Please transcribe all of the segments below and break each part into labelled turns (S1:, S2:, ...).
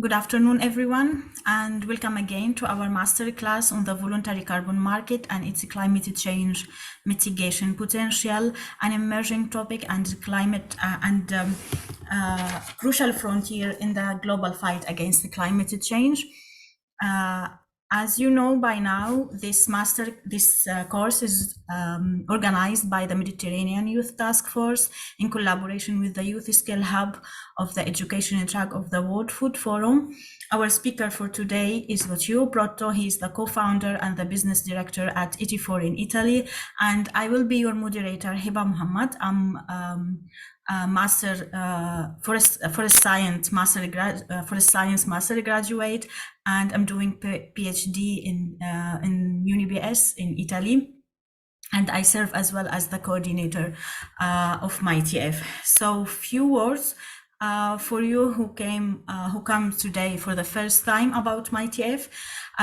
S1: Good afternoon, everyone, and welcome again to our masterclass on the voluntary carbon market and its climate change mitigation potential, an emerging topic and crucial frontier in the global fight against the climate change. As you know by now, this course is organized by the Mediterranean Youth Task Force in collaboration with the Youth Skill Hub of the Education Track of the World Food Forum. Our speaker for today is Lucio Brotto. He is the co-founder and the business director at ETIFOR in Italy, and I will be your moderator, Hiba Muhammad. I'm forest science master graduate, and I'm doing PhD in UniBS in Italy, and I serve as well as the coordinator of MYTF. So few words for you who come today for the first time about MYTF.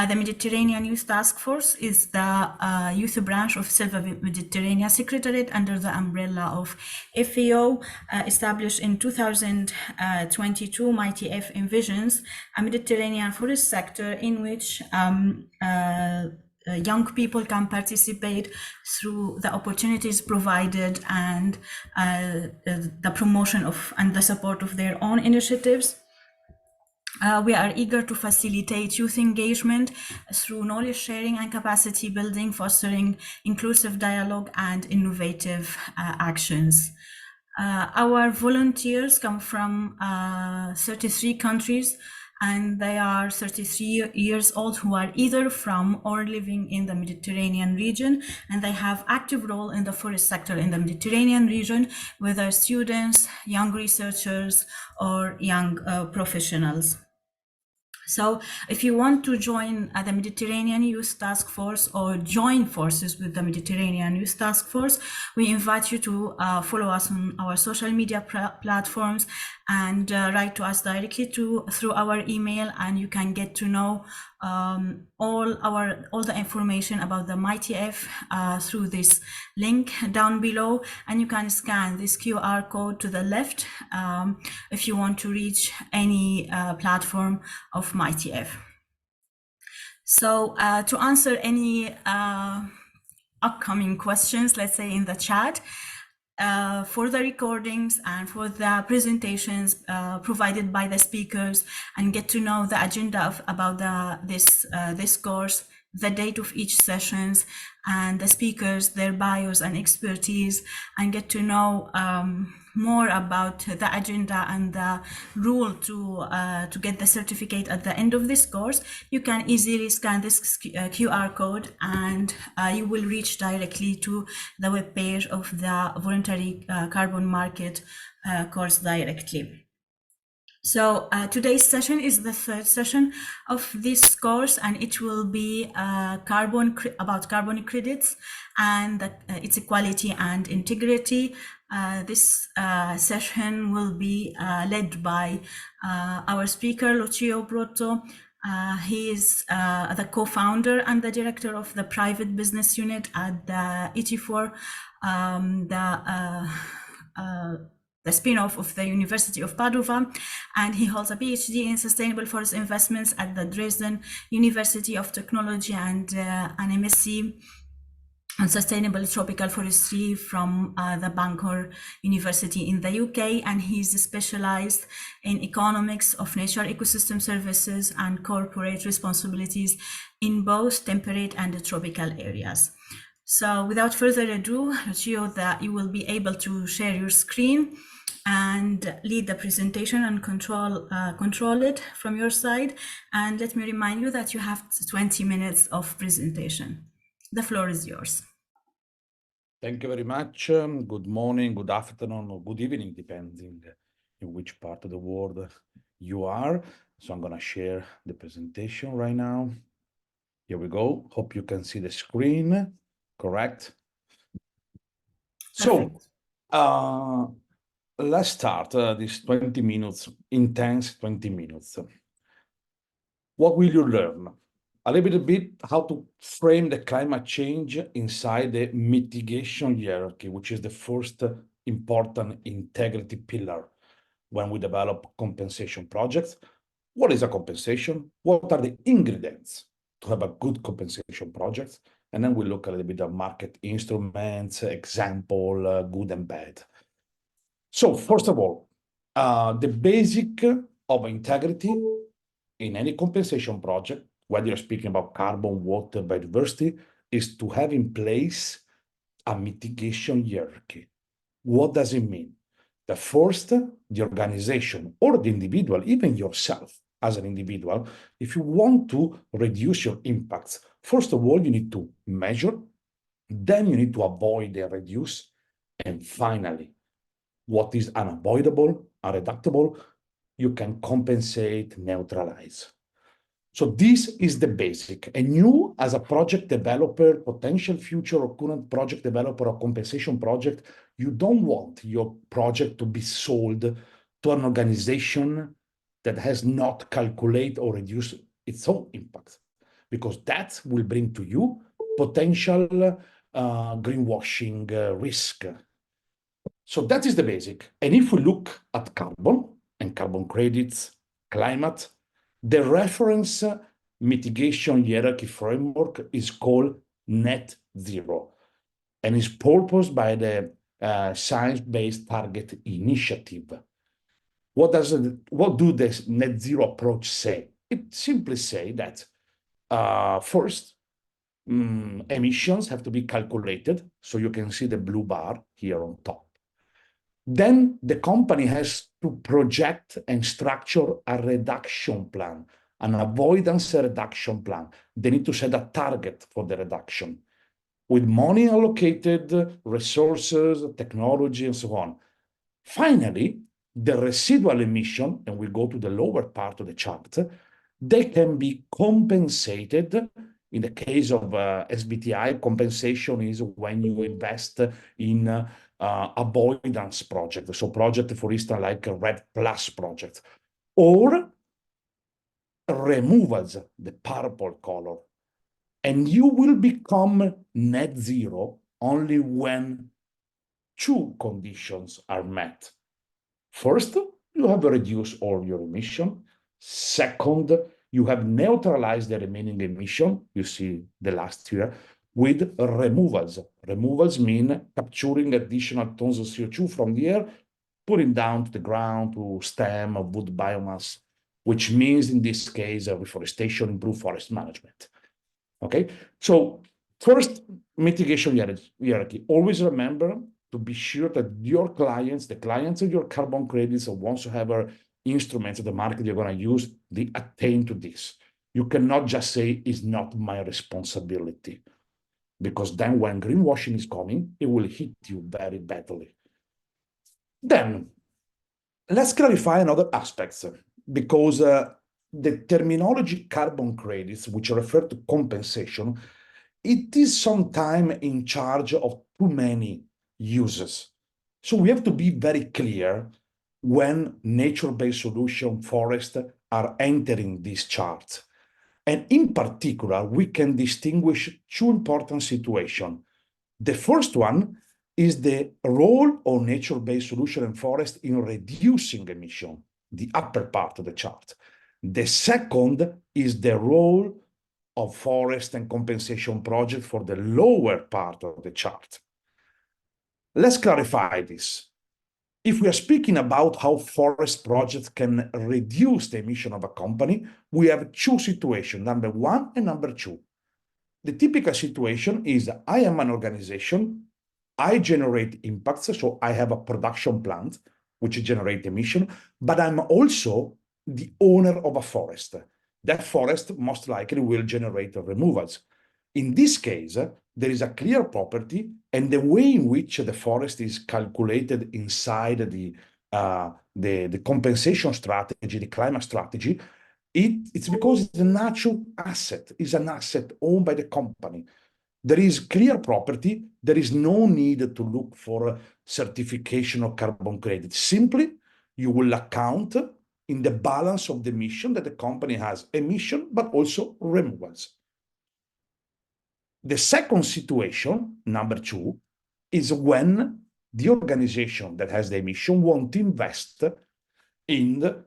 S1: The Mediterranean Youth Task Force is the youth branch of Silva Mediterranean Secretariat under the umbrella of FAO. Established in 2022, MYTF envisions a Mediterranean forest sector in which young people can participate through the opportunities provided and the promotion of and the support of their own initiatives. We are eager to facilitate youth engagement through knowledge sharing and capacity building, fostering inclusive dialogue and innovative actions. Our volunteers come from 33 countries, and they are 33 years old who are either from or living in the Mediterranean region, and they have active role in the forest sector in the Mediterranean region, whether students, young researchers, or young professionals. So if you want to join the Mediterranean Youth Task Force or join forces with the Mediterranean Youth Task Force, we invite you to follow us on our social media platforms and write to us directly through our email, and you can get to know all the information about the MYTF through this link down below, and you can scan this QR code to the left if you want to reach any platform of MYTF. So to answer any upcoming questions, let's say in the chat, for the recordings and for the presentations provided by the speakers, and get to know the agenda about this course, the date of each sessions, and the speakers, their bios and expertise, and get to know more about the agenda and the rule to get the certificate at the end of this course. You can easily scan this QR code, and you will reach directly to the webpage of the Voluntary Carbon Market course directly. So today's session is the third session of this course, and it will be about carbon credits and its equality and integrity. This session will be led by our speaker, Lucio Brotto. He is the co-founder and the director of the private business unit at the ETIFOR, the spin-off of the University of Padova, and he holds a PhD in sustainable forest investments at the Dresden University of Technology and an MSc on Sustainable Tropical Forestry from the Bangor University in the UK, and he's specialized in economics of nature ecosystem services and corporate responsibilities in both temperate and tropical areas. So without further ado, Lucio, that you will be able to share your screen and lead the presentation and control it from your side. And let me remind you that you have 20 minutes of presentation. The floor is yours.
S2: Thank you very much. Good morning, good afternoon, or good evening, depending in which part of the world you are. So I'm going to share the presentation right now. Here we go. Hope you can see the screen. Correct?
S1: Perfect.
S2: So let's start this 20 minutes, intense 20 minutes. What will you learn? A little bit how to frame the climate change inside the mitigation hierarchy, which is the first important integrity pillar when we develop compensation projects. What is a compensation? What are the ingredients to have a good compensation project? And then we look a little bit at market instruments, example, good and bad. So first of all, the basic of integrity in any compensation project, whether you're speaking about carbon, water, biodiversity, is to have in place a mitigation hierarchy. What does it mean? The first, the organization or the individual, even yourself as an individual, if you want to reduce your impacts, first of all, you need to measure, then you need to avoid and reduce, and finally, what is unavoidable, unreductible, you can compensate, neutralize. So this is the basic. And you, as a project developer, potential future or current project developer or compensation project, you don't want your project to be sold to an organization that has not calculated or reduced its own impact, because that will bring to you potential greenwashing risk. So that is the basic. And if we look at carbon and carbon credits, climate, the reference mitigation hierarchy framework is called net zero and is purposed by the Science-Based Target Initiative. What do this net zero approach say? It simply say that first, emissions have to be calculated. So you can see the blue bar here on top. Then the company has to project and structure a reduction plan, an avoidance reduction plan. They need to set a target for the reduction with money allocated, resources, technology, and so on. Finally, the residual emission, and we go to the lower part of the chart, they can be compensated. In the case of SBTI, compensation is when you invest in avoidance project. So project, for instance, like a RED Plus project, or removals, the purple color. And you will become net zero only when two conditions are met. First, you have reduced all your emission. Second, you have neutralized the remaining emission, you see the last year, with removals. Removals mean capturing additional tons of CO2 from the air, putting down to the ground, to stem of wood biomass, which means in this case, reforestation, improved forest management. Okay, so first, mitigation hierarchy. Always remember to be sure that your clients, the clients of your carbon credits or whatsoever instruments of the market you're going to use, they attain to this. You cannot just say it's not my responsibility, because then when greenwashing is coming, it will hit you very badly. Then let's clarify another aspects, because the terminology carbon credits, which refer to compensation, it is sometimes in charge of too many uses. So we have to be very clear when nature-based solution forests are entering this chart. And in particular, we can distinguish two important situations. The first one is the role of nature-based solution and forest in reducing emission, the upper part of the chart. The second is the role of forest and compensation project for the lower part of the chart. Let's clarify this. If we are speaking about how forest projects can reduce the emission of a company, we have two situations, number one and number two. The typical situation is I am an organization, I generate impacts, so I have a production plant which generates emission, but I'm also the owner of a forest. That forest most likely will generate removals. In this case, there is a clear property, and the way in which the forest is calculated inside the compensation strategy, the climate strategy, it's because it's a natural asset, it's an asset owned by the company. There is clear property, there is no need to look for certification of carbon credit. Simply, you will account in the balance of the emission that the company has, emission, but also removals. The second situation, number two, is when the organization that has the emission won't invest in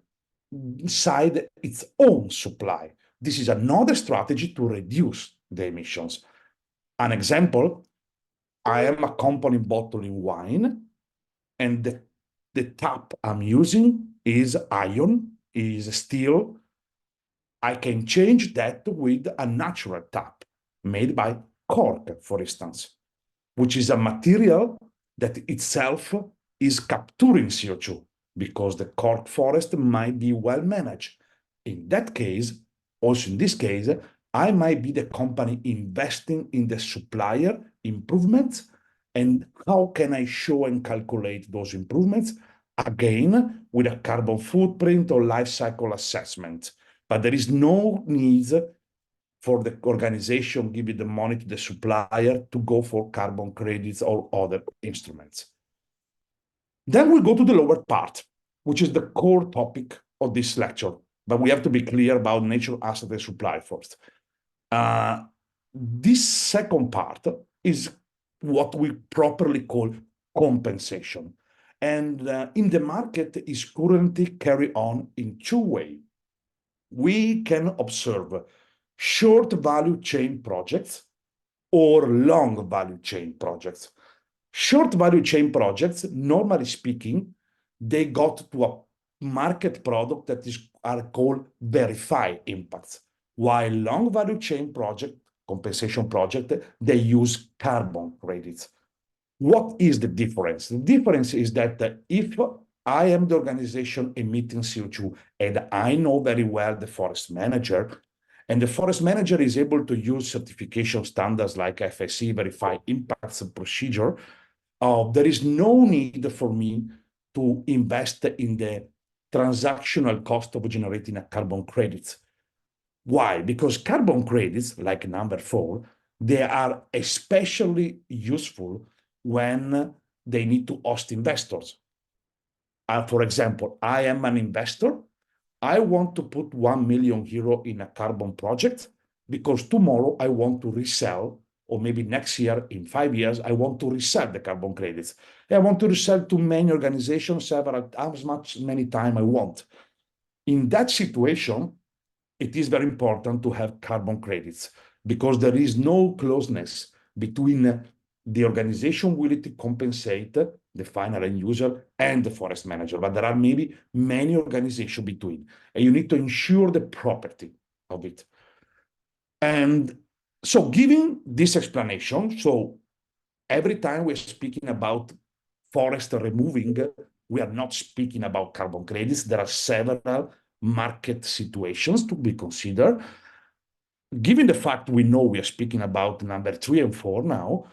S2: inside its own supply. This is another strategy to reduce the emissions. An example, I am a company bottling wine, and the tap I'm using is iron, is steel. I can change that with a natural tap made by cork, for instance, which is a material that itself is capturing CO2 because the cork forest might be well managed. In that case, also in this case, I might be the company investing in the supplier improvements. And how can I show and calculate those improvements? Again, with a carbon footprint or life cycle assessment. But there is no need for the organization giving the money to the supplier to go for carbon credits or other instruments. Then we go to the lower part, which is the core topic of this lecture. But we have to be clear about nature asset and supply first. This second part is what we properly call compensation. And in the market is currently carried on in two ways. We can observe short value chain projects or long value chain projects. Short value chain projects, normally speaking, they got to a market product that are called verified impacts, while long value chain project, compensation project, they use carbon credits. What is the difference? The difference is that if I am the organization emitting CO2 and I know very well the forest manager, and the forest manager is able to use certification standards like FSC, Verified Impacts Procedure, there is no need for me to invest in the transactional cost of generating a carbon credits. Why? Because carbon credits, like number 4, they are especially useful when they need to host investors. For example, I am an investor. I want to put 1 million euro in a carbon project because tomorrow I want to resell, or maybe next year, in 5 years, I want to resell the carbon credits. I want to resell to many organizations many times I want. In that situation, it is very important to have carbon credits because there is no closeness between the organization willing to compensate the final end user and the forest manager, but there are maybe many organizations between, and you need to ensure the property of it. And so giving this explanation, so every time we're speaking about forest removing, we are not speaking about carbon credits. There are several market situations to be considered. Given the fact we know we are speaking about number 3 and 4 now,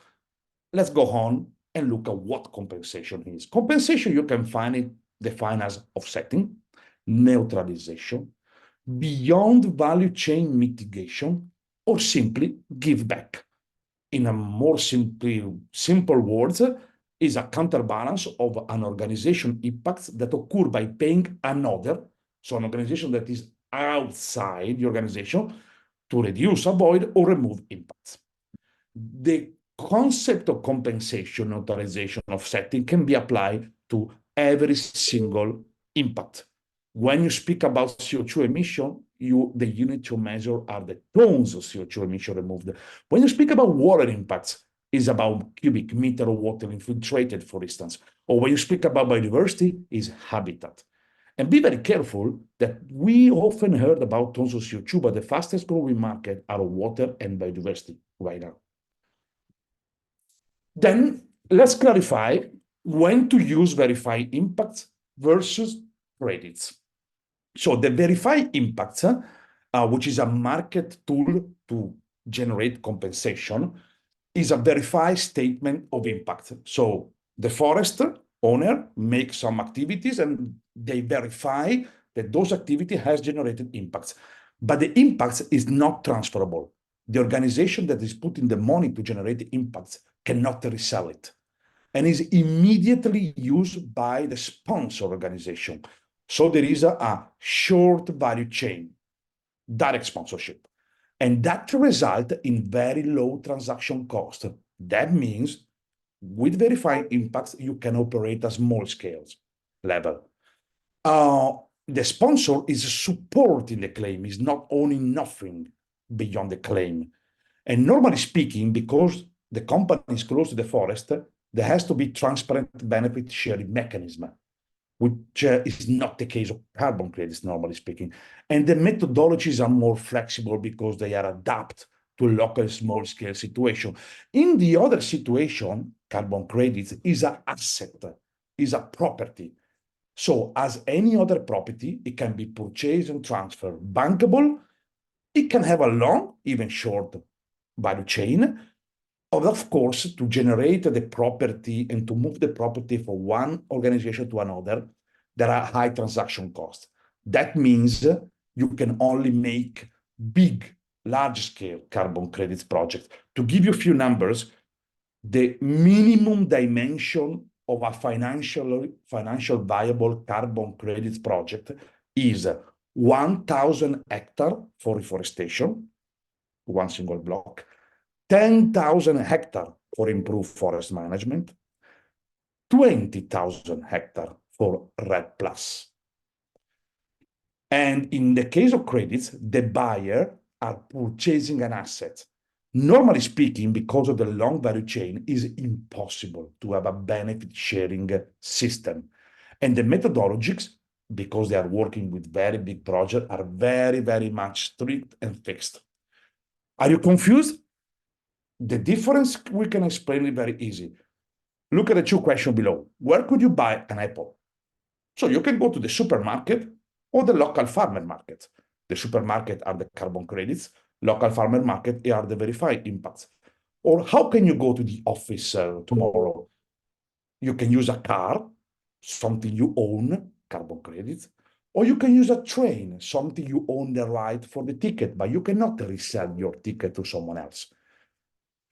S2: let's go on and look at what compensation is. Compensation, you can find it defined as offsetting, neutralization, beyond value chain mitigation, or simply give back. In a more simple words, is a counterbalance of an organization impacts that occur by paying another, so an organization that is outside the organization, to reduce, avoid, or remove impacts. The concept of compensation, neutralization, offsetting can be applied to every single impact. When you speak about CO2 emission, the unit to measure are the tons of CO2 emission removed. When you speak about water impacts, it's about cubic meter of water infiltrated, for instance. Or when you speak about biodiversity, is habitat. And be very careful that we often heard about tons of CO2, but the fastest growing market are water and biodiversity right now. Then let's clarify when to use verified impacts versus credits. So the verified impacts, which is a market tool to generate compensation, is a verified statement of impact. So the forest owner makes some activities and they verify that those activities has generated impacts. But the impacts is not transferable. The organization that is putting the money to generate impacts cannot resell it, and is immediately used by the sponsor organization. So there is a short value chain, direct sponsorship, and that results in very low transaction cost. That means with verified impacts, you can operate at small scales level. the sponsor is supporting the claim, is not owning nothing beyond the claim. And normally speaking, because the company is close to the forest, there has to be transparent benefit sharing mechanism, which is not the case of carbon credits, normally speaking. And the methodologies are more flexible because they are adapted to local small-scale situation. In the other situation, carbon credits is an asset, is a property. So as any other property, it can be purchased and transferred. Bankable, it can have a long, even short value chain. Of course, to generate the property and to move the property from one organization to another, there are high transaction costs. That means you can only make big, large-scale carbon credits projects. To give you a few numbers, the minimum dimension of a financial viable carbon credits project is 1,000 hectares for reforestation, one single block, 10,000 hectares for improved forest management, 20,000 hectares for RED Plus. And in the case of credits, the buyer are purchasing an asset. Normally speaking, because of the long value chain, it is impossible to have a benefit sharing system. And the methodologies, because they are working with very big projects, are very, very much strict and fixed. Are you confused? The difference, we can explain it very easy. Look at the two questions below. Where could you buy an apple? So you can go to the supermarket or the local farmer market. The supermarket are the carbon credits. Local farmer market are the verified impacts. Or how can you go to the office tomorrow? You can use a car, something you own, carbon credits, or you can use a train, something you own the right for the ticket, but you cannot resell your ticket to someone else.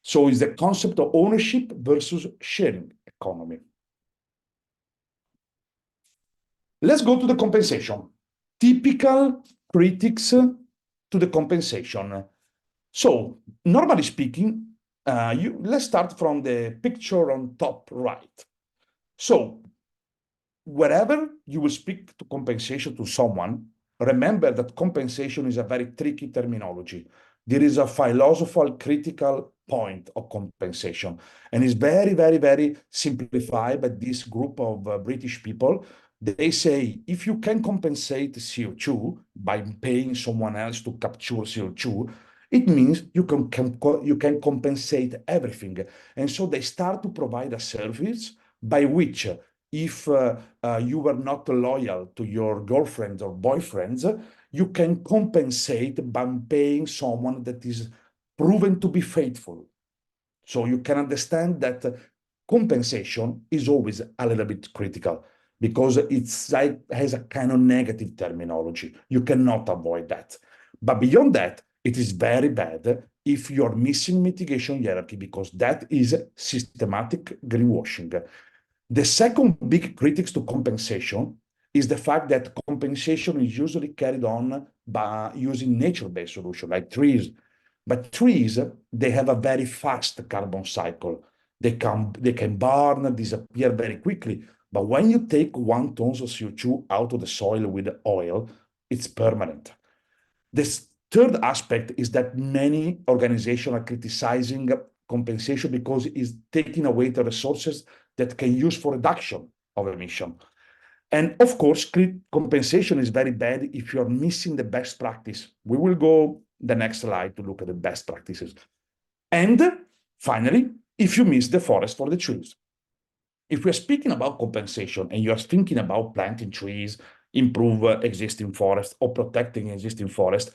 S2: So it's the concept of ownership versus sharing economy. Let's go to the compensation. Typical critics to the compensation. So normally speaking, let's start from the picture on top right. So wherever you will speak to compensation to someone, remember that compensation is a very tricky terminology. There is a philosophical critical point of compensation, and it's very, very, very simplified by this group of British people. They say if you can compensate CO2 by paying someone else to capture CO2, it means you can compensate everything. And so they start to provide a service by which if you were not loyal to your girlfriends or boyfriends, you can compensate by paying someone that is proven to be faithful. So you can understand that compensation is always a little bit critical because it's like has a kind of negative terminology. You cannot avoid that. But beyond that, it is very bad if you're missing mitigation hierarchy because that is systematic greenwashing. The second big critics to compensation is the fact that compensation is usually carried on by using nature-based solutions like trees. But trees, they have a very fast carbon cycle. They can burn, disappear very quickly. But when you take 1 ton of CO2 out of the soil with oil, it's permanent. This third aspect is that many organizations are criticizing compensation because it's taking away the resources that can use for reduction of emission. And of course, compensation is very bad if you're missing the best practice. We will go the next slide to look at the best practices. And finally, if you miss the forest for the trees. If we're speaking about compensation and you're thinking about planting trees, improve existing forests or protecting existing forests,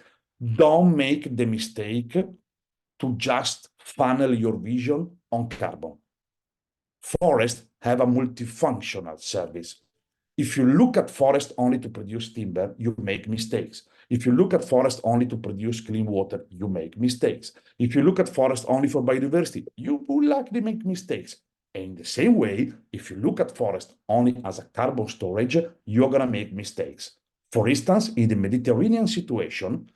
S2: don't make the mistake to just funnel your vision on carbon. Forests have a multifunctional service. If you look at forest only to produce timber, you make mistakes. If you look at forest only to produce clean water, you make mistakes. If you look at forest only for biodiversity, you will likely make mistakes. And in the same way, if you look at forest only as a carbon storage, you're going to make mistakes. For instance, in the Mediterranean situation,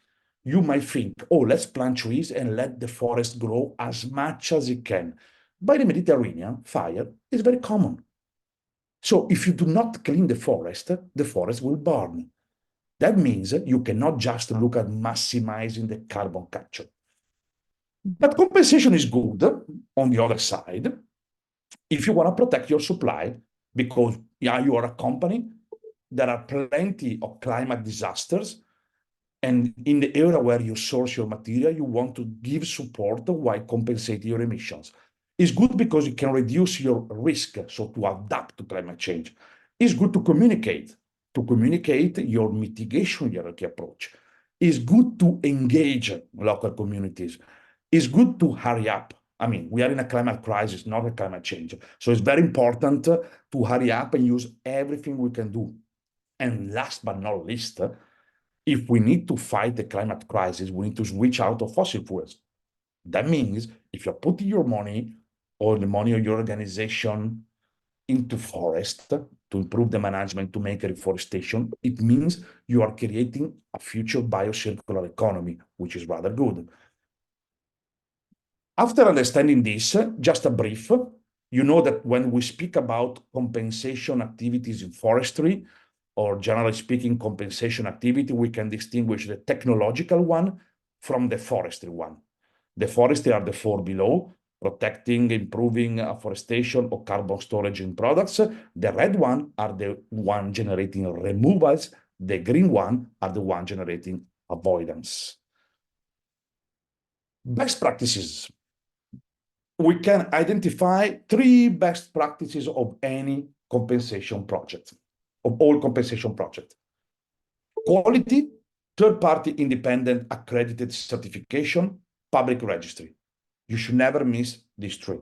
S2: you might think, oh, let's plant trees and let the forest grow as much as it can. By the Mediterranean, fire is very common. So if you do not clean the forest will burn. That means you cannot just look at maximizing the carbon capture. But compensation is good on the other side if you want to protect your supply, because yeah, you are a company, there are plenty of climate disasters, and in the area where you source your material, you want to give support while compensating your emissions. It's good because you can reduce your risk, so to adapt to climate change. It's good to communicate your mitigation hierarchy approach. It's good to engage local communities. It's good to hurry up. I mean, we are in a climate crisis, not a climate change. So it's very important to hurry up and use everything we can do. And last but not least, if we need to fight the climate crisis, we need to switch out of fossil fuels. That means if you're putting your money or the money of your organization into forest to improve the management, to make a reforestation, it means you are creating a future biocircular economy, which is rather good. After understanding this, just a brief, you know that when we speak about compensation activities in forestry, or generally speaking, compensation activity, we can distinguish the technological one from the forestry one. The forestry are the four below: protecting, improving afforestation or carbon storage in products. The red one are the one generating removals. The green one are the one generating avoidance. Best practices. We can identify 3 best practices of any compensation project, of all compensation projects. Quality, third-party independent accredited certification, public registry. You should never miss these 3.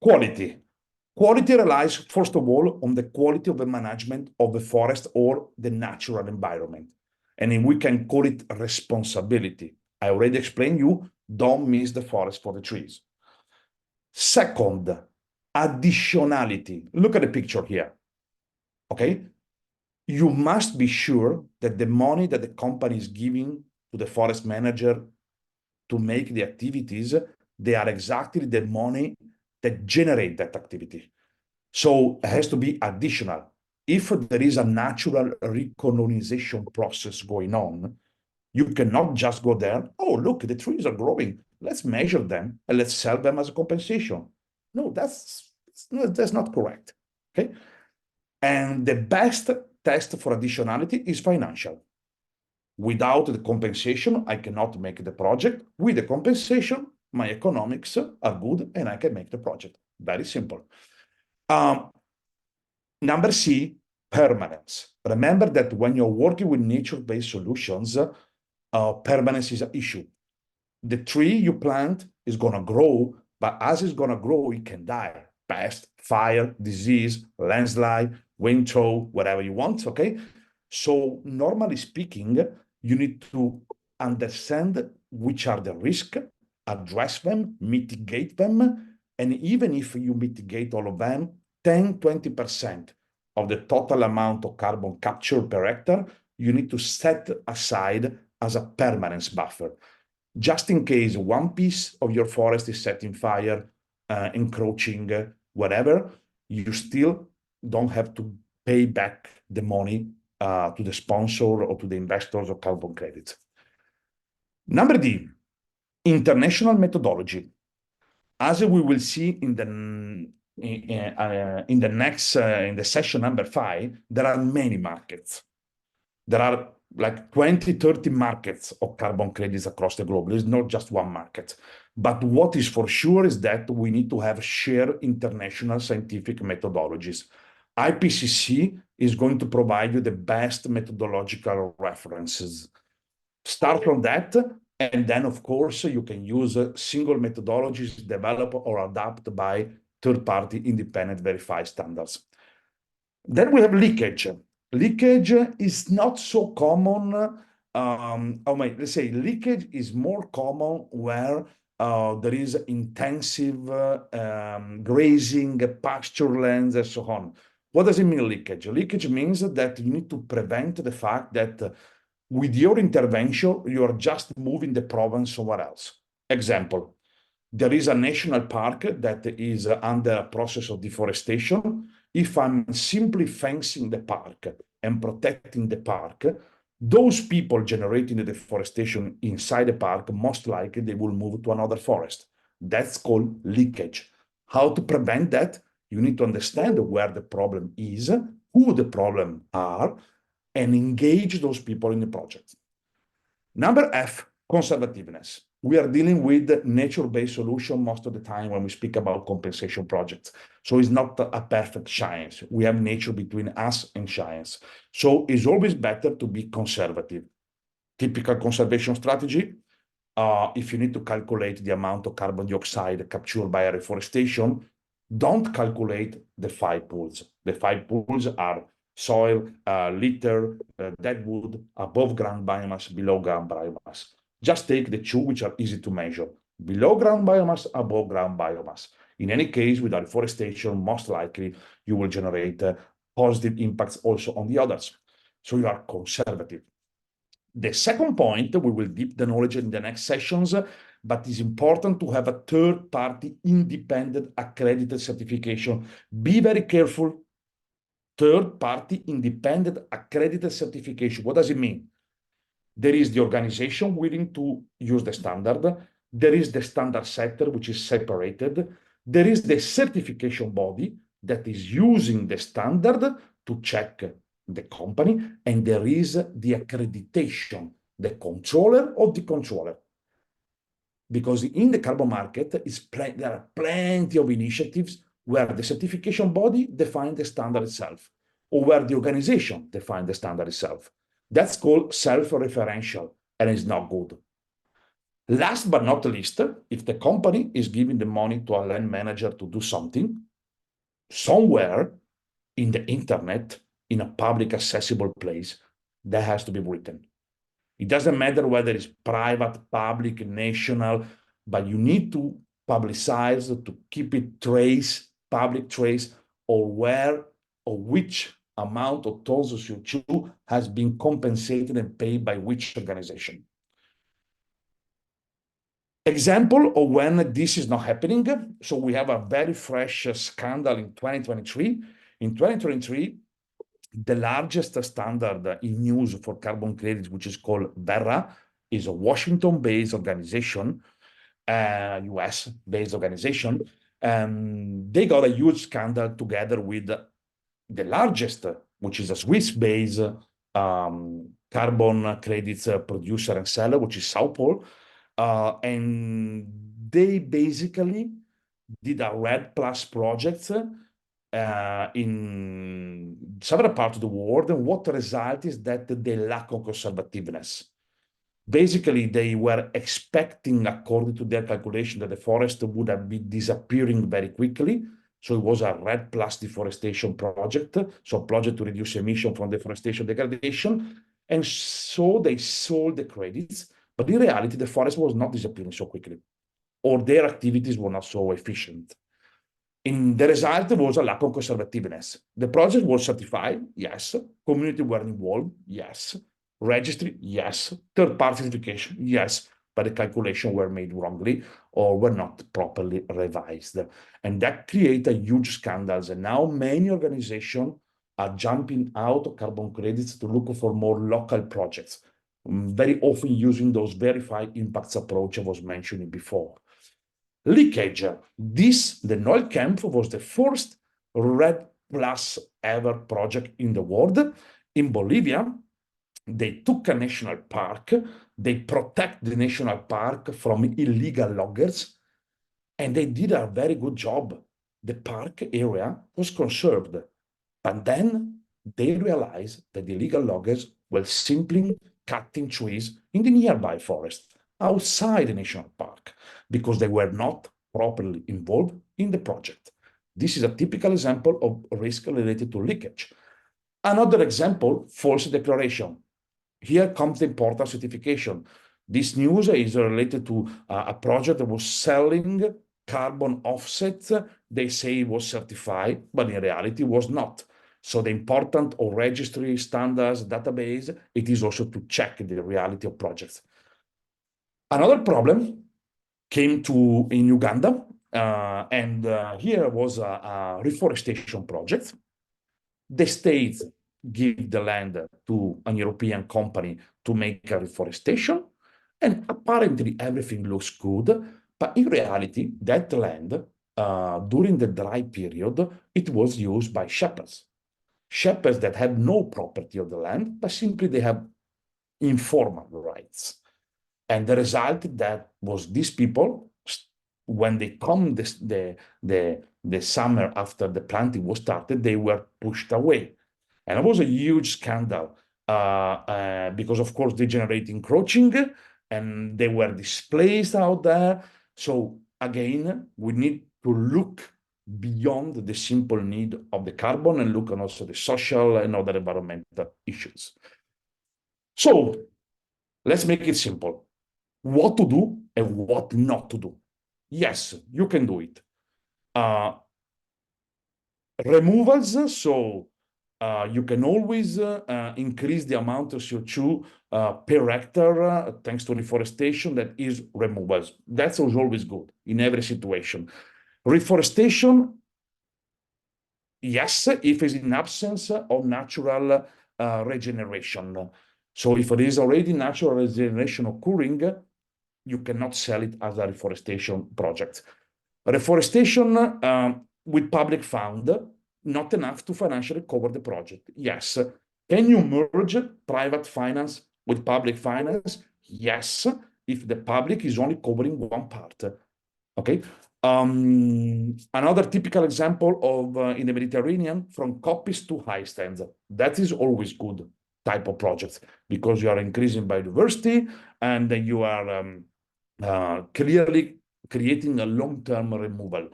S2: Quality. Quality relies, first of all, on the quality of the management of the forest or the natural environment. And we can call it responsibility. I already explained you, don't miss the forest for the trees. Second, additionality. Look at the picture here, okay? You must be sure that the money that the company is giving to the forest manager to make the activities, they are exactly the money that generate that activity. So it has to be additional. If there is a natural recolonization process going on, you cannot just go there, oh, look, the trees are growing. Let's measure them and let's sell them as a compensation. No, that's not correct, okay? And the best test for additionality is financial. Without the compensation, I cannot make the project. With the compensation, my economics are good and I can make the project. Very simple. Number C, permanence. Remember that when you're working with nature-based solutions, permanence is an issue. The tree you plant is going to grow, but as it's going to grow, it can die. Pest, fire, disease, landslide, wind throw, whatever you want, okay? So normally speaking, you need to understand which are the risks, address them, mitigate them, and even if you mitigate all of them, 10-20% of the total amount of carbon capture per hectare, you need to set aside as a permanence buffer. Just in case one piece of your forest is setting fire, encroaching, whatever, you still don't have to pay back the money to the sponsor or to the investors of carbon credits. Number D, international methodology. As we will see in the session number 5, there are many markets. There are like 20, 30 markets of carbon credits across the globe. There's not just one market. But what is for sure is that we need to have shared international scientific methodologies. IPCC is going to provide you the best methodological references. Start from that, and then, of course, you can use single methodologies developed or adapted by third-party independent verified standards. Then we have leakage. Leakage is not so common. Let's say leakage is more common where there is intensive grazing, pasture lands, and so on. What does it mean, leakage? Leakage means that you need to prevent the fact that with your intervention, you are just moving the province somewhere else. Example, there is a national park that is under a process of deforestation. If I'm simply fencing the park and protecting the park, those people generating the deforestation inside the park, most likely they will move to another forest. That's called leakage. How to prevent that? You need to understand where the problem is, who the problem are, and engage those people in the project. Number F, conservativeness. We are dealing with nature-based solution most of the time when we speak about compensation projects. So it's not a perfect science. We have nature between us and science. So it's always better to be conservative. Typical conservation strategy, if you need to calculate the amount of carbon dioxide captured by reforestation, don't calculate the 5 pools. The 5 pools are soil, litter, dead wood, above ground biomass, below ground biomass. Just take the 2 which are easy to measure. Below ground biomass, above ground biomass. In any case, with reforestation, most likely you will generate positive impacts also on the others. So you are conservative. The second point, we will deep the knowledge in the next sessions, but it's important to have a third-party independent accredited certification. Be very careful. Third-party independent accredited certification. What does it mean? There is the organization willing to use the standard. There is the standard setter, which is separated. There is the certification body that is using the standard to check the company, and there is the accreditation, the controller of the controller. Because in the carbon market, there are plenty of initiatives where the certification body defines the standard itself, or where the organization defines the standard itself. That's called self-referential, and it's not good. Last but not least, if the company is giving the money to a land manager to do something, somewhere in the internet, in a public accessible place, that has to be written. It doesn't matter whether it's private, public, national, but you need to publicize to keep it public trace, or where or which amount of tons of CO2 has been compensated and paid by which organization. Example of when this is not happening. So we have a very fresh scandal in 2023. In 2023, the largest standard in use for carbon credits, which is called BERRA, is a Washington-based organization, US-based organization. They got a huge scandal together with the largest, which is a Swiss-based carbon credits producer and seller, which is South Pole. And they basically did a REDD+ project in several parts of the world, and what the result is that they lack of conservativeness. Basically, they were expecting, according to their calculation, that the forest would have been disappearing very quickly. So it was a REDD+ deforestation project, so a project to reduce emission from deforestation degradation. And so they sold the credits, but in reality, the forest was not disappearing so quickly, or their activities were not so efficient. In the result was a lack of conservativeness. The project was certified, yes. Community were involved, yes. Registry, yes. Third-party certification, yes. But the calculations were made wrongly or were not properly revised. And that created huge scandals. And now many organizations are jumping out of carbon credits to look for more local projects, very often using those verified impacts approach I was mentioning before. Leakage. The Noel Camp was the first REDD+ ever project in the world. In Bolivia, they took a national park, they protect the national park from illegal loggers, and they did a very good job. The park area was conserved, but then they realized that the illegal loggers were simply cutting trees in the nearby forest outside the national park because they were not properly involved in the project. This is a typical example of risk related to leakage. Another example, false declaration. Here comes the important certification. This news is related to a project that was selling carbon offsets. They say it was certified, but in reality it was not. So the important of registry standards database, it is also to check the reality of projects. Another problem came to in Uganda, and here was a reforestation project. The state give the land to an European company to make a reforestation, and apparently everything looks good, but in reality, that land, during the dry period, it was used by shepherds. Shepherds that had no property of the land, but simply they have informal rights. And the result that was these people, when they come the summer after the planting was started, they were pushed away. And it was a huge scandal because, of course, they generate encroaching and they were displaced out there. So again, we need to look beyond the simple need of the carbon and look on also the social and other environmental issues. So let's make it simple. What to do and what not to do. Yes, you can do it. Removals, so you can always increase the amount of CO2 per hectare thanks to reforestation that is removals. That's always good in every situation. Reforestation, yes, if it's in absence of natural regeneration. So if there is already natural regeneration occurring, you cannot sell it as a reforestation project. Reforestation with public fund, not enough to financially cover the project. Yes. Can you merge private finance with public finance? Yes, if the public is only covering one part. Okay. Another typical example of in the Mediterranean, from copies to high stands. That is always good type of projects because you are increasing biodiversity and you are clearly creating a long-term removal,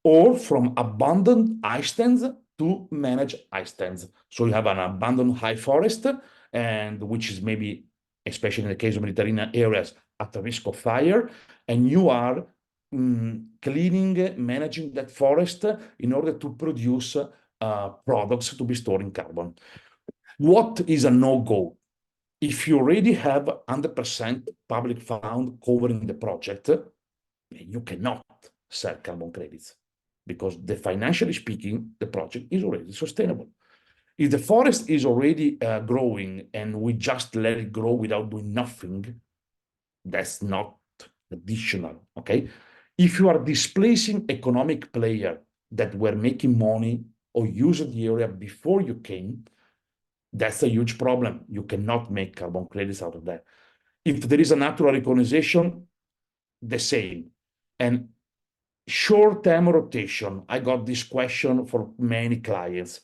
S2: or from abandoned ice stands to manage ice stands. So you have an abandoned high forest, and which is maybe, especially in the case of Mediterranean areas, at risk of fire, and you are cleaning, managing that forest in order to produce products to be storing carbon. What is a no-go? If you already have 100% public fund covering the project, you cannot sell carbon credits because financially speaking, the project is already sustainable. If the forest is already growing and we just let it grow without doing nothing, that's not additional, okay? If you are displacing economic player that were making money or used the area before you came, that's a huge problem. You cannot make carbon credits out of that. If there is a natural recognition, the same. And short-term rotation, I got this question for many clients.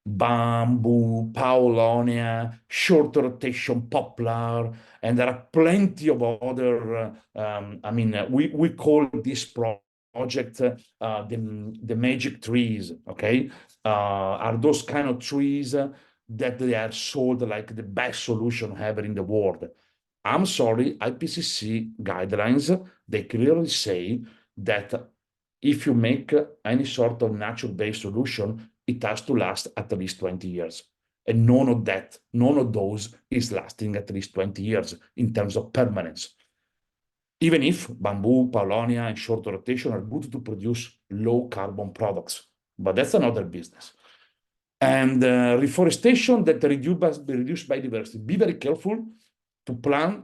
S2: Bamboo, paulownia, short rotation poplar, and there are plenty of other, we call this project the magic trees, okay? Are those kind of trees that they are sold like the best solution ever in the world. I'm sorry, IPCC guidelines, they clearly say that if you make any sort of natural-based solution, it has to last at least 20 years. And none of those is lasting at least 20 years in terms of permanence. Even if bamboo, paulownia, and short rotation are good to produce low carbon products, but that's another business. And reforestation that reduce biodiversity. Be very careful to plant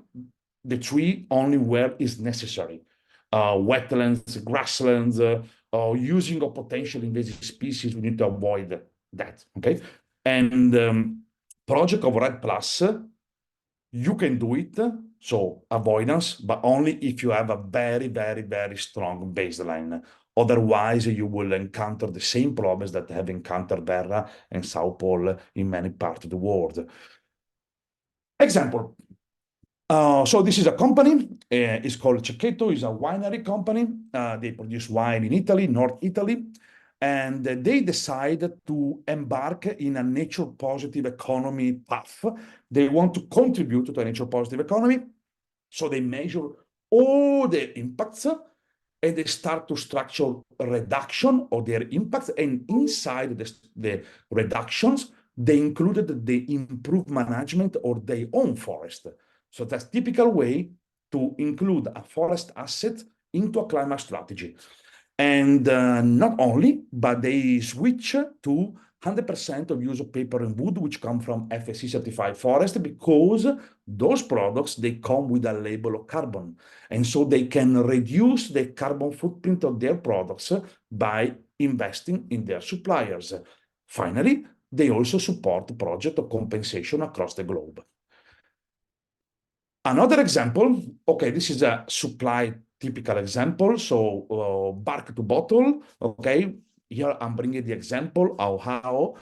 S2: the tree only where is necessary. Wetlands, grasslands, or using of potential invasive species, we need to avoid that, okay? And project of REDD+, you can do it, so avoidance, but only if you have a very, very, very strong baseline. Otherwise, you will encounter the same problems that have encountered Berra and Sao Paulo in many parts of the world. Example. So this is a company, it's called Cecchetto, it's a winery company. They produce wine in Italy, North Italy, and they decided to embark in a nature-positive economy path. They want to contribute to a nature-positive economy, so they measure all the impacts, and they start to structure a reduction of their impacts, and inside the reductions, they included the improved management of their own forest. So that's a typical way to include a forest asset into a climate strategy. And not only, but they switch to 100% of use of paper and wood, which come from FSC certified forest, because those products, they come with a label of carbon. And so they can reduce the carbon footprint of their products by investing in their suppliers. Finally, they also support the project of compensation across the globe. Another example, okay, this is a supply typical example. So bark to bottle, okay. Here I'm bringing the example of how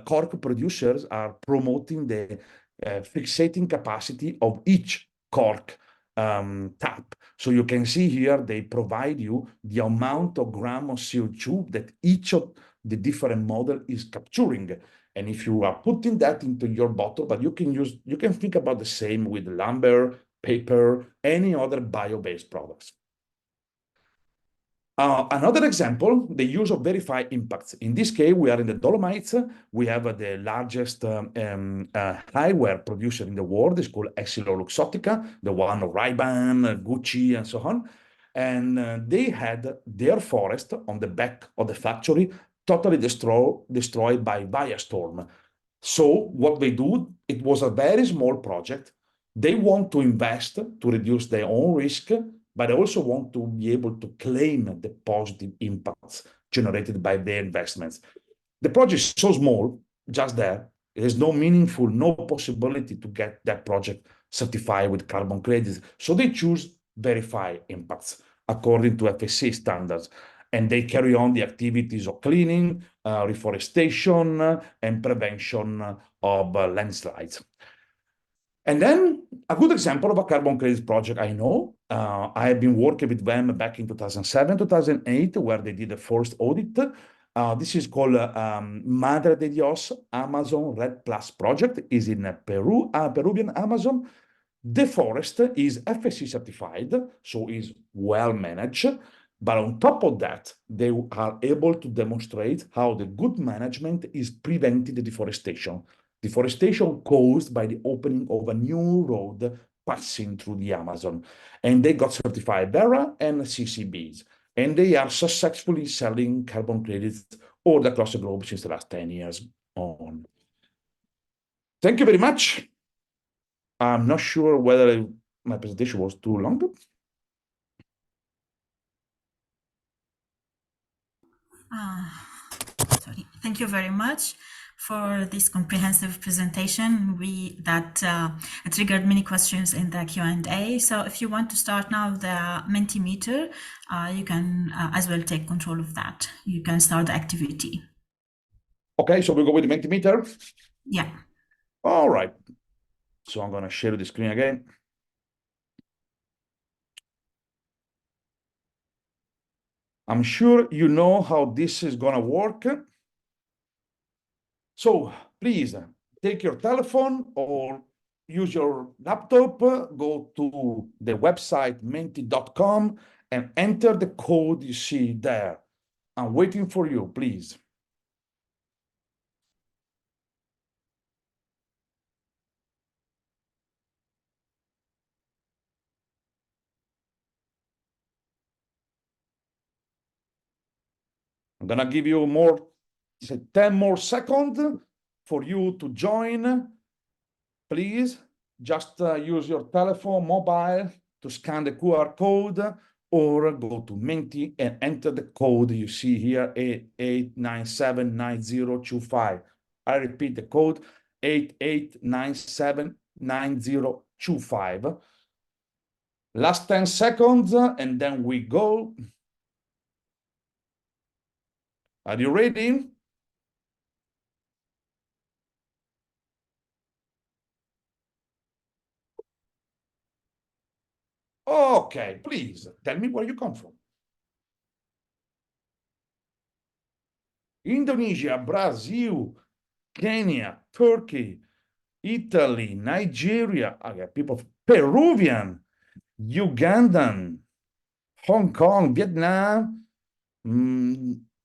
S2: cork producers are promoting the fixating capacity of each cork tap. So you can see here, they provide you the amount of gram of CO2 that each of the different model is capturing. And if you are putting that into your bottle, but you can think about the same with lumber, paper, any other bio-based products. Another example, the use of verified impacts. In this case, we are in the Dolomites. We have the largest eyewear producer in the world. It's called EssilorLuxottica, the one of Ray-Ban, Gucci, and so on. And they had their forest on the back of the factory totally destroyed by Viastorm. So what they do, it was a very small project. They want to invest to reduce their own risk, but they also want to be able to claim the positive impacts generated by their investments. The project is so small, just there. There's no meaningful, no possibility to get that project certified with carbon credits. So they choose verify impacts according to FSC standards. And they carry on the activities of cleaning, reforestation, and prevention of landslides. And then a good example of a carbon credits project I know, I have been working with them back in 2007, 2008, where they did the first audit. This is called Madre de Dios Amazon Red Plus project, is in Peru, Peruvian Amazon. The forest is FSC certified, so is well managed. But on top of that, they are able to demonstrate how the good management is preventing the deforestation. Deforestation caused by the opening of a new road passing through the Amazon. And they got certified Verra and CCBs. And they are successfully selling carbon credits all across the globe since the last 10 years on. Thank you very much. I'm not sure whether my presentation was too long.
S1: Sorry. Thank you very much for this comprehensive presentation. That triggered many questions in the Q&A. So if you want to start now the Mentimeter, you can as well take control of that. You can start the activity.
S2: Okay, so we go with the Mentimeter?
S1: Yeah.
S2: All right. So I'm going to share the screen again. I'm sure you know how this is going to work. So please take your telephone or use your laptop, go to the website menti.com and enter the code you see there. I'm waiting for you, please. I'm gonna give you more, 10 more seconds for you to join. Please just use your telephone, mobile to scan the QR code or go to Menti and enter the code you see here, 88979025. I repeat the code, 88979025. Last 10 seconds, and then we go. Are you ready? Okay, please tell me where you come from. Indonesia, Brazil, Kenya, Turkey, Italy, Nigeria, I got people, Peruvian, Ugandan, Hong Kong, Vietnam,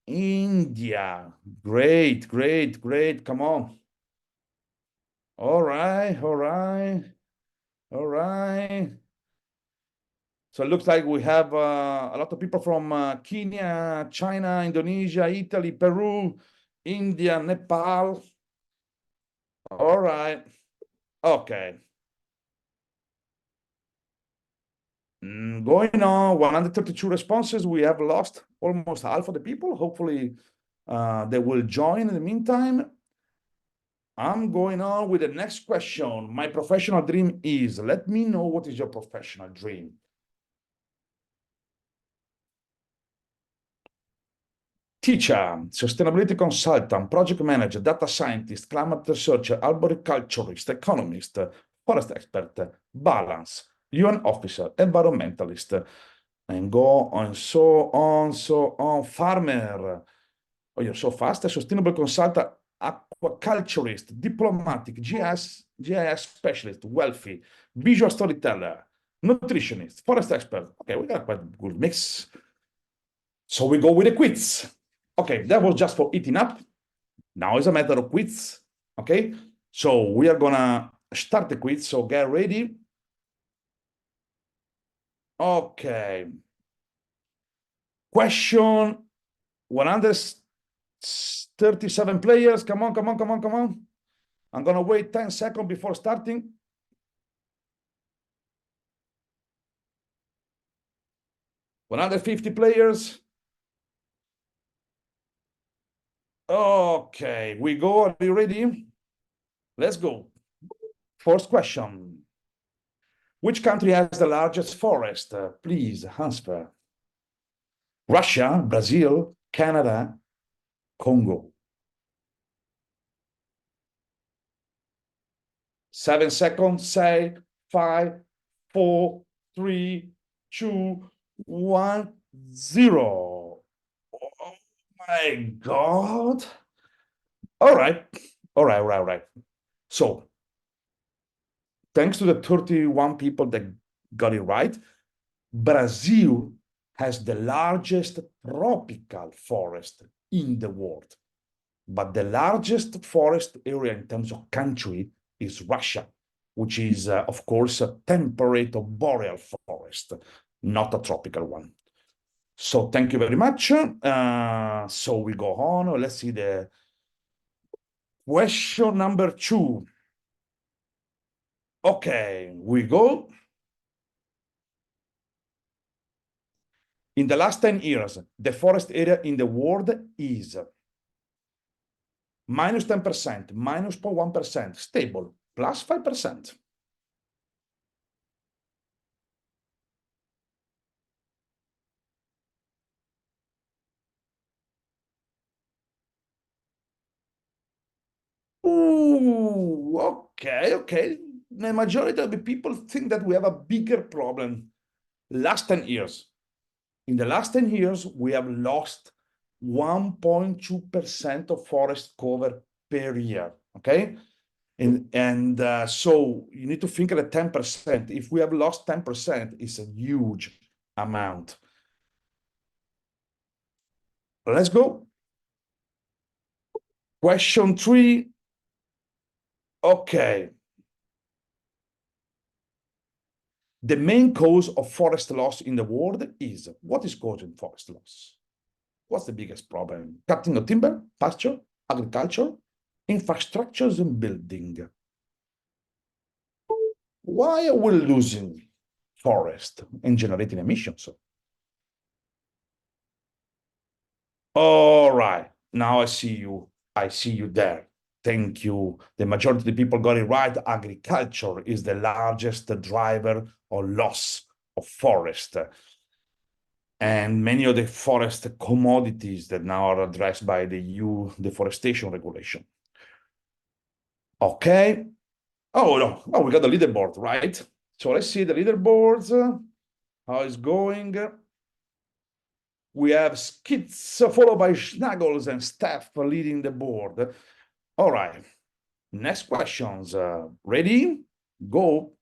S2: India. Great, great, great. Come on. All right, all right, all right. So it looks like we have a lot of people from Kenya, China, Indonesia, Italy, Peru, India, Nepal. All right. Okay. Going on, 132 responses. We have lost almost half of the people. Hopefully, they will join in the meantime. I'm going on with the next question. My professional dream is, let me know what is your professional dream. Teacher, sustainability consultant, project manager, data scientist, climate researcher, arboriculturist, economist, forest expert, balance, UN officer, environmentalist, and go on, so on, farmer. Oh, you're so fast. A sustainable consultant, aquaculturist, diplomatic, GIS specialist, wealthy, visual storyteller, nutritionist, forest expert. Okay, we got quite a good mix. So we go with the quiz. Okay, that was just for eating up. Now it's a matter of quiz. Okay, so we are gonna start the quiz. So get ready. Okay. Question 137 players. Come on, come on, come on, come on. I'm gonna wait 10 seconds before starting. 150 players. Okay, we go. Are you ready? Let's go. First question. Which country has the largest forest? Please answer. Russia, Brazil, Canada, Congo. 7 seconds. Say 5, 4, 3, 2, 1, 0. Oh my God. All right. All right, all right, all right. So, thanks to the 31 people that got it right, Brazil has the largest tropical forest in the world. But the largest forest area in terms of country is Russia, which is, of course, a temperate or boreal forest, not a tropical one. So thank you very much. So we go on. Let's see the question number 2. Okay, we go. In the last 10 years, the forest area in the world is minus 10%, minus 0.1%, stable, plus 5%. Ooh, okay, okay. The majority of the people think that we have a bigger problem. Last 10 years. In the last 10 years, we have lost 1.2% of forest cover per year, okay? And so you need to think at 10%. If we have lost 10%, it's a huge amount. Let's go. Question 3. Okay. The main cause of forest loss in the world is, what is causing forest loss? What's the biggest problem? Cutting of timber, pasture, agriculture, infrastructures and building. Why are we losing forest and generating emissions? All right, now I see you. I see you there. Thank you. The majority of the people got it right. Agriculture is the largest driver or loss of forest. And many of the forest commodities that now are addressed by the EU deforestation regulation. Okay. Oh, no. Oh, we got the leaderboard, right? So let's see the leaderboards. How it's going. We have Skids followed by Schnaggles and Steph leading the board. All right. Next questions. Ready? Go.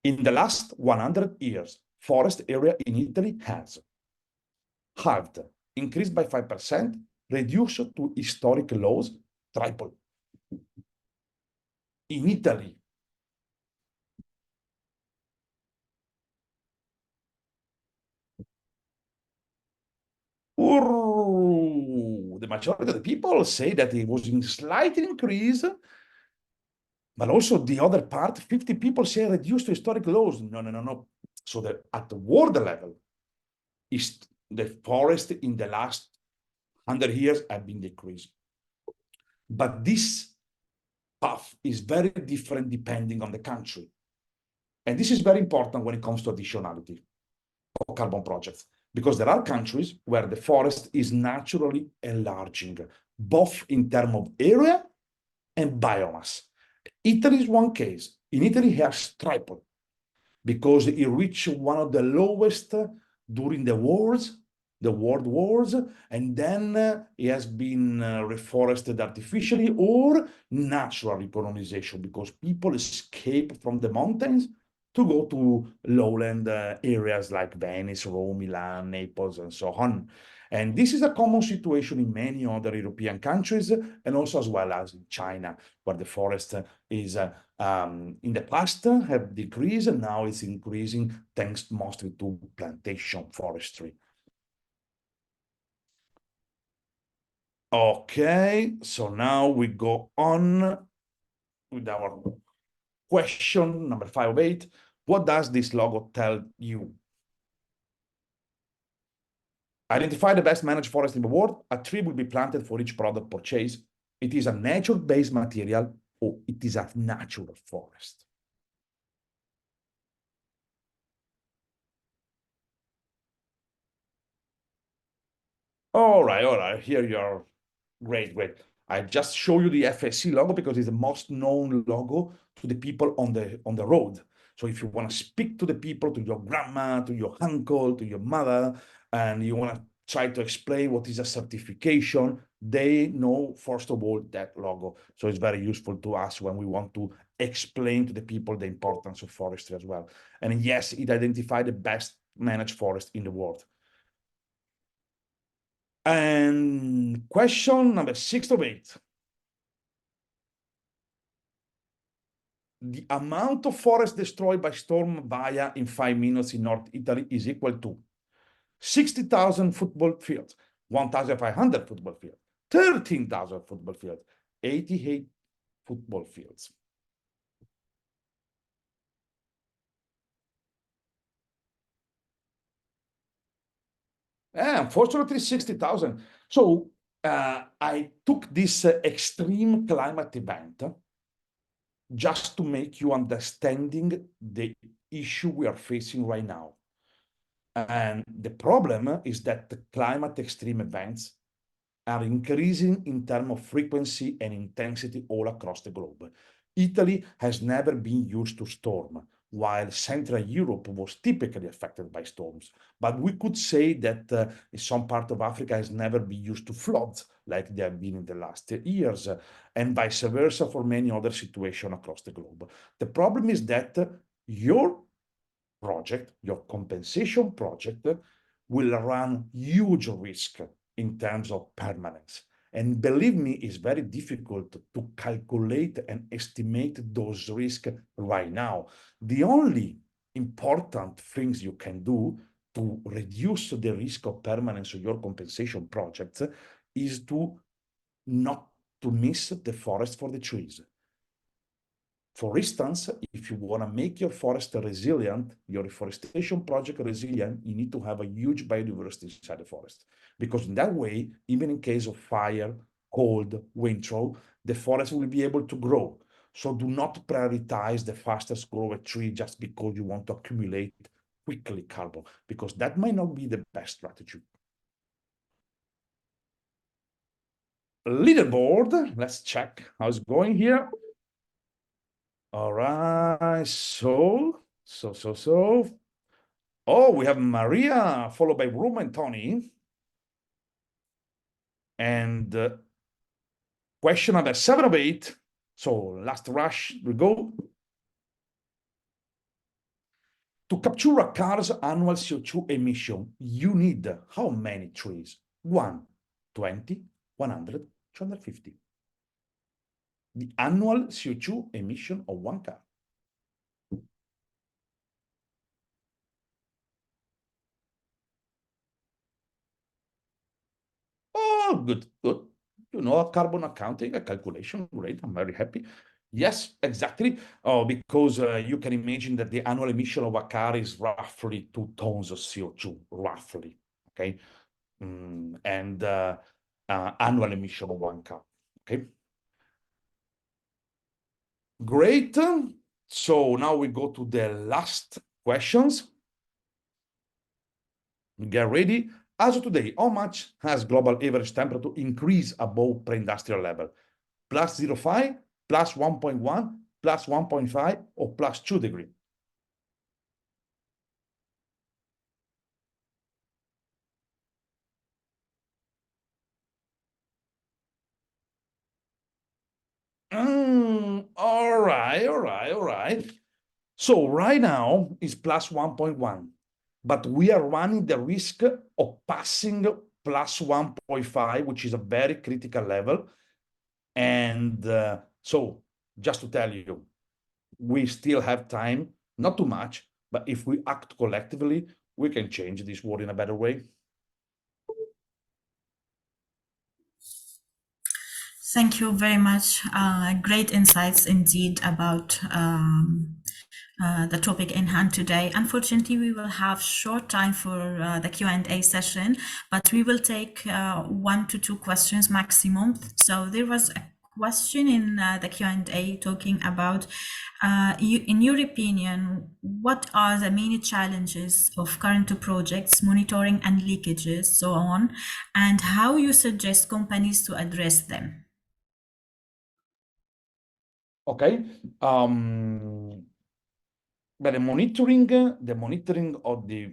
S2: In the last 100 years, forest area in Italy has halved, increased by 5%, reduced to historic lows, triple. In Italy. The majority of the people say that it was in slight increase, but also the other part, 50 people say reduced to historic lows. No, no, no, no. So that at the world level, is the forest in the last 100 years have been decreasing. But this path is very different depending on the country. And this is very important when it comes to additionality of carbon projects, because there are countries where the forest is naturally enlarging, both in terms of area and biomass. Italy is one case. In Italy, it has tripled because it reached one of the lowest during the wars, the world wars, and then it has been reforested artificially or natural recolonization because people escape from the mountains to go to lowland areas like Venice, Rome, Milan, Naples, and so on. And this is a common situation in many other European countries and also as well as in China, where the forest is in the past have decreased and now it's increasing thanks mostly to plantation forestry. Okay, so now we go on with our question number 5 of 8. What does this logo tell you? Identify the best managed forest in the world. A tree will be planted for each product purchased. It is a nature-based material or it is a natural forest. All right, here you are. Great, great. I just show you the FSC logo because it's the most known logo to the people on the road. So if you want to speak to the people, to your grandma, to your uncle, to your mother, and you want to try to explain what is a certification, they know, first of all, that logo. So it's very useful to us when we want to explain to the people the importance of forestry as well. And yes, it identified the best managed forest in the world. And question number 6 of 8. The amount of forest destroyed by storm Baia in 5 minutes in North Italy is equal to 60,000 football fields, 1,500 football fields, 13,000 football fields, 88 football fields. Unfortunately, 60,000. So I took this extreme climate event just to make you understanding the issue we are facing right now. And the problem is that the climate extreme events are increasing in terms of frequency and intensity all across the globe. Italy has never been used to storm, while Central Europe was typically affected by storms. But we could say that some part of Africa has never been used to floods like they have been in the last years, and vice versa for many other situations across the globe. The problem is that your project, your compensation project, will run huge risk in terms of permanence. And believe me, it's very difficult to calculate and estimate those risks right now. The only important things you can do to reduce the risk of permanence of your compensation projects is to not to miss the forest for the trees. For instance, if you want to make your forest resilient, your reforestation project resilient, you need to have a huge biodiversity inside the forest. Because in that way, even in case of fire, cold, wind throw, the forest will be able to grow. So do not prioritize the fastest growing tree just because you want to accumulate quickly carbon, because that might not be the best strategy. Leaderboard, let's check how it's going here. All right, so. Oh, we have Maria, followed by Ruma and Tony. And question number 7 of 8. So last rush, we go. To capture a car's annual CO2 emission, you need how many trees? 1, 20, 100, 250. The annual CO2 emission of one car. Oh, good, good. You know, carbon accounting, a calculation, great. I'm very happy. Yes, exactly. Oh, because you can imagine that the annual emission of a car is roughly 2 tons of CO2, roughly. Okay. And annual emission of one car. Okay. Great. So now we go to the last questions. Get ready. As of today, how much has global average temperature increased above pre-industrial level? Plus 0.5, plus 1.1, plus 1.5, or plus 2 degrees? All right, all right, all right. So right now it's plus 1.1, but we are running the risk of passing plus 1.5, which is a very critical level. And so just to tell you, we still have time, not too much, but if we act collectively, we can change this world in a better way.
S1: Thank you very much. Great insights indeed about the topic in hand today. Unfortunately, we will have short time for the Q&A session, but we will take 1 to 2 questions maximum. So there was a question in the Q&A talking about, in your opinion, what are the main challenges of current projects, monitoring and leakages, so on, and how you suggest companies to address them?
S2: Okay. But the monitoring of the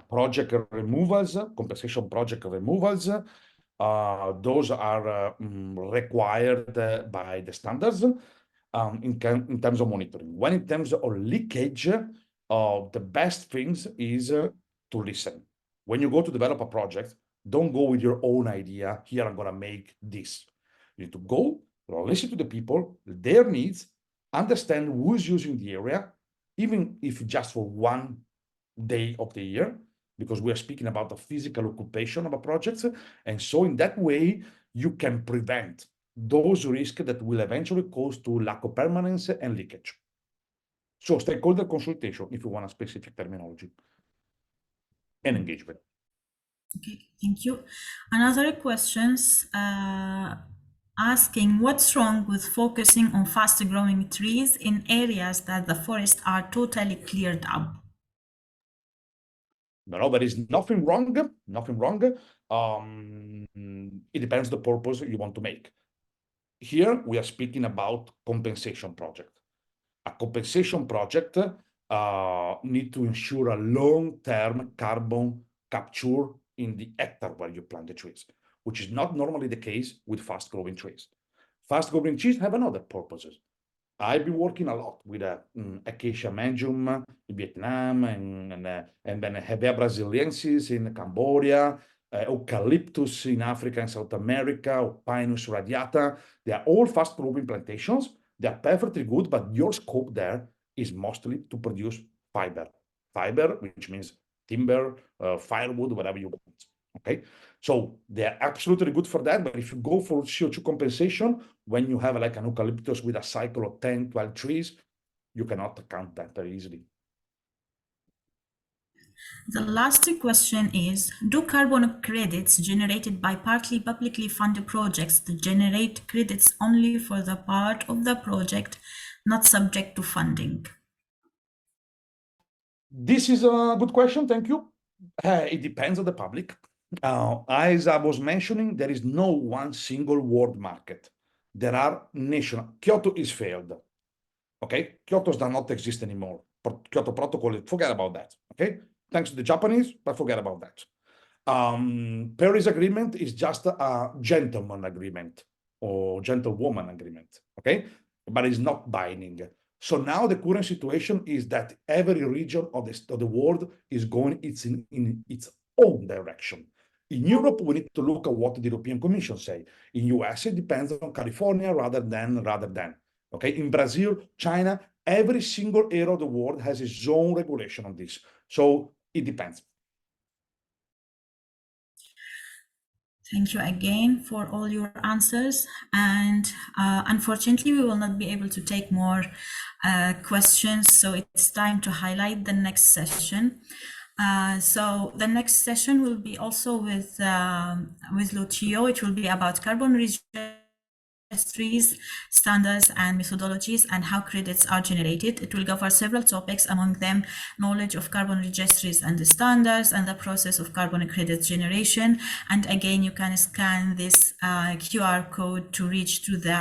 S2: project removals, compensation project removals, those are required by the standards in terms of monitoring. When in terms of leakage, the best things is to listen. When you go to develop a project, don't go with your own idea. Here I'm gonna make this. You need to go, listen to the people, their needs, understand who's using the area, even if just for 1 day of the year, because we are speaking about the physical occupation of a project. And so in that way, you can prevent those risks that will eventually cause to lack of permanence and leakage. So stakeholder consultation, if you want a specific terminology, and engagement.
S1: Okay, thank you. Another questions asking what's wrong with focusing on fast growing trees in areas that the forests are totally cleared up?
S2: No, there is nothing wrong, nothing wrong. It depends the purpose you want to make. Here we are speaking about compensation project. A compensation project need to ensure a long-term carbon capture in the hectare where you plant the trees, which is not normally the case with fast-growing trees. Fast-growing trees have another purposes. I've been working a lot with Acacia menjum in Vietnam and then Hevea brasiliensis in Cambodia, Eucalyptus in Africa and South America, or Pinus radiata. They are all fast-growing plantations. They are perfectly good, but your scope there is mostly to produce fiber. Fiber, which means timber, firewood, whatever you want. Okay, so they're absolutely good for that. But if you go for CO2 compensation, when you have like an eucalyptus with a cycle of 10, 12 trees, you cannot count that very easily.
S1: The last question is, do carbon credits generated by partly publicly funded projects generate credits only for the part of the project not subject to funding?
S2: This is a good question, thank you. It depends on the public. As I was mentioning, there is no one single world market. There are national. Kyoto is failed. Okay, Kyoto does not exist anymore. Kyoto Protocol, forget about that. Okay, thanks to the Japanese, but forget about that. Paris Agreement is just a gentleman agreement or gentlewoman agreement. Okay, but it's not binding. So now the current situation is that every region of the world is going in its own direction. In Europe, we need to look at what the European Commission say. In US, it depends on California rather than. Okay, in Brazil, China, every single area of the world has its own regulation on this. So it depends.
S1: Thank you again for all your answers. And unfortunately, we will not be able to take more questions. So it's time to highlight the next session. So the next session will be also with Lucio. It will be about carbon registries, standards, and methodologies, and how credits are generated. It will cover several topics, among them knowledge of carbon registries and the standards, and the process of carbon credits generation. And again, you can scan this QR code to reach to the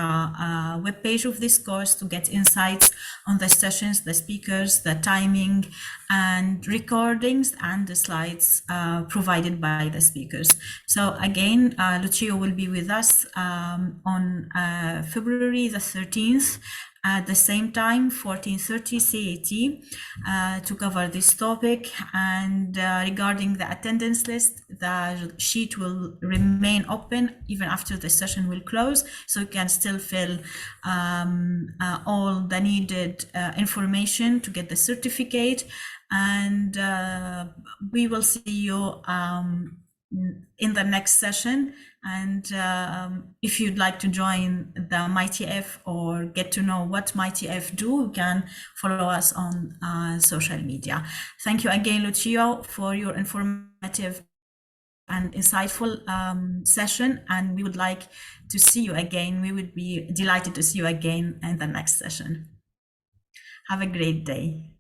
S1: webpage of this course to get insights on the sessions, the speakers, the timing, and recordings, and the slides provided by the speakers. So again, Lucio will be with us on February the 13th at the same time, 14:30 CET, to cover this topic. And regarding the attendance list, the sheet will remain open even after the session will close, so you can still fill all the needed information to get the certificate. And we will see you in the next session. And if you'd like to join the MYTF or get to know what MYTF do, you can follow us on social media. Thank you again, Lucio, for your informative and insightful session. And we would like to see you again. We would be delighted to see you again in the next session. Have a great day.